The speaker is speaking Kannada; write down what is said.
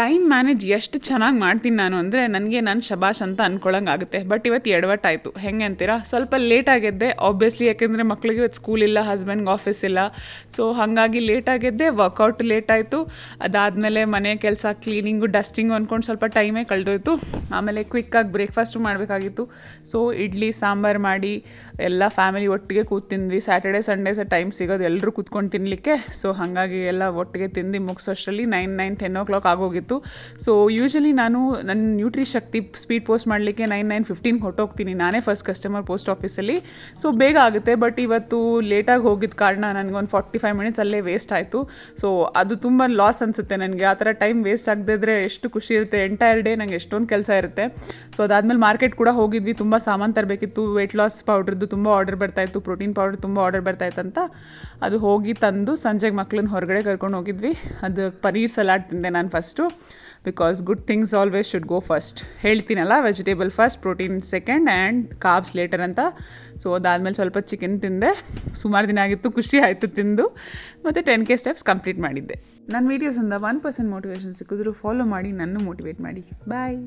ಟೈಮ್ ಮ್ಯಾನೇಜ್ ಎಷ್ಟು ಚೆನ್ನಾಗಿ ಮಾಡ್ತೀನಿ ನಾನು ಅಂದರೆ ನನಗೆ ನಾನು ಶಬಾಷ್ ಅಂತ ಅಂದ್ಕೊಳ್ಳೋಂಗೆ ಆಗುತ್ತೆ. ಬಟ್ ಇವತ್ತು ಎಡವಟ್ಟಾಯಿತು. ಹೆಂಗೆ ಅಂತೀರಾ, ಸ್ವಲ್ಪ ಲೇಟಾಗೆದ್ದೆ ಆಬ್ವಿಯಸ್ಲಿ, ಯಾಕೆಂದರೆ ಮಕ್ಳಿಗೆ ಇವತ್ತು ಸ್ಕೂಲ್ ಇಲ್ಲ, ಹಸ್ಬೆಂಡ್ಗೆ ಆಫೀಸ್ ಇಲ್ಲ. ಸೊ ಹಾಗಾಗಿ ಲೇಟಾಗೆದ್ದೆ, ವರ್ಕೌಟ್ ಲೇಟಾಯಿತು. ಅದಾದಮೇಲೆ ಮನೆ ಕೆಲಸ, ಕ್ಲೀನಿಂಗು, ಡಸ್ಟಿಂಗು ಅಂದ್ಕೊಂಡು ಸ್ವಲ್ಪ ಟೈಮೇ ಕಳೆದೋಯ್ತು. ಆಮೇಲೆ ಕ್ವಿಕ್ಕಾಗಿ ಬ್ರೇಕ್ಫಾಸ್ಟು ಮಾಡಬೇಕಾಗಿತ್ತು. ಸೊ ಇಡ್ಲಿ ಸಾಂಬಾರು ಮಾಡಿ ಎಲ್ಲ ಫ್ಯಾಮಿಲಿ ಒಟ್ಟಿಗೆ ಕೂತಿಂದ್ವಿ. ಸ್ಯಾಟರ್ಡೆ ಸಂಡೇಸ ಟೈಮ್ ಸಿಗೋದು ಎಲ್ಲರೂ ಕೂತ್ಕೊಂಡು ತಿನ್ನಲಿಕ್ಕೆ. ಸೊ ಹಾಗಾಗಿ ಎಲ್ಲ ಒಟ್ಟಿಗೆ ತಿಂದು ಮುಗಿಸೋಷ್ಟರಲ್ಲಿ 9-10 o'clock ಆಗೋಗಿತ್ತು. ಸೊ ಯೂಶ್ವಲಿ ನಾನು ನನ್ನ ನ್ಯೂಟ್ರಿ ಶಕ್ತಿ ಸ್ಪೀಡ್ ಪೋಸ್ಟ್ ಮಾಡಲಿಕ್ಕೆ 9-9:15 ಹೊಟ್ಟೋಗ್ತೀನಿ. ನಾನೇ ಫಸ್ಟ್ ಕಸ್ಟಮರ್ ಪೋಸ್ಟ್ ಆಫೀಸಲ್ಲಿ. ಸೊ ಬೇಗ ಆಗುತ್ತೆ. ಬಟ್ ಇವತ್ತು ಲೇಟಾಗಿ ಹೋಗಿದ್ದ ಕಾರಣ ನನಗೊಂದು 45 minutes ಅಲ್ಲೇ ವೇಸ್ಟ್ ಆಯಿತು. ಸೊ ಅದು ತುಂಬ ಲಾಸ್ ಅನಿಸುತ್ತೆ ನನಗೆ. ಆ ಥರ ಟೈಮ್ ವೇಸ್ಟ್ ಆಗದಿದ್ರೆ ಎಷ್ಟು ಖುಷಿ ಇರುತ್ತೆ. ಎಂಟೈರ್ ಡೇ ನಂಗೆ ಎಷ್ಟೊಂದು ಕೆಲಸ ಇರುತ್ತೆ. ಸೊ ಅದಾದಮೇಲೆ ಮಾರ್ಕೆಟ್ ಕೂಡ ಹೋಗಿದ್ವಿ. ತುಂಬ ಸಾಮಾನು ತರಬೇಕಿತ್ತು. ವೆಯ್ಟ್ ಲಾಸ್ ಪೌಡ್ರದ್ದು ತುಂಬ ಆರ್ಡರ್ ಬರ್ತಾಯಿತ್ತು, ಪ್ರೋಟೀನ್ ಪೌಡರ್ ತುಂಬ ಆರ್ಡರ್ ಬರ್ತಾಯಿತ್ತು ಅಂತ ಅದು ಹೋಗಿ ತಂದು ಸಂಜೆಗೆ ಮಕ್ಳನ್ನ ಹೊರಗಡೆ ಕರ್ಕೊಂಡು ಹೋಗಿದ್ವಿ. ಅದು ಪನೀರ್ ಸಲಾಡ್ ತಿಂದೆ ನಾನು first. Because good things always should go first. ಹೇಳ್ತೀನಲ್ಲ, vegetable first, protein second and carbs later ಅಂತ. ಸೊ ಅದಾದಮೇಲೆ ಸ್ವಲ್ಪ ಚಿಕನ್ ತಿಂದೆ. ಸುಮಾರು ದಿನ ಆಗಿತ್ತು, ಖುಷಿ ಆಯಿತು ತಿಂದು. ಮತ್ತು 10K ಸ್ಟೆಪ್ಸ್ ಕಂಪ್ಲೀಟ್ ಮಾಡಿದ್ದೆ. ನನ್ನ ವೀಡಿಯೋಸಿಂದ 1% ಮೋಟಿವೇಶನ್ ಸಿಕ್ಕಿದ್ರು ಫಾಲೋ ಮಾಡಿ, ನನ್ನ ಮೋಟಿವೇಟ್ ಮಾಡಿ. ಬಾಯ್.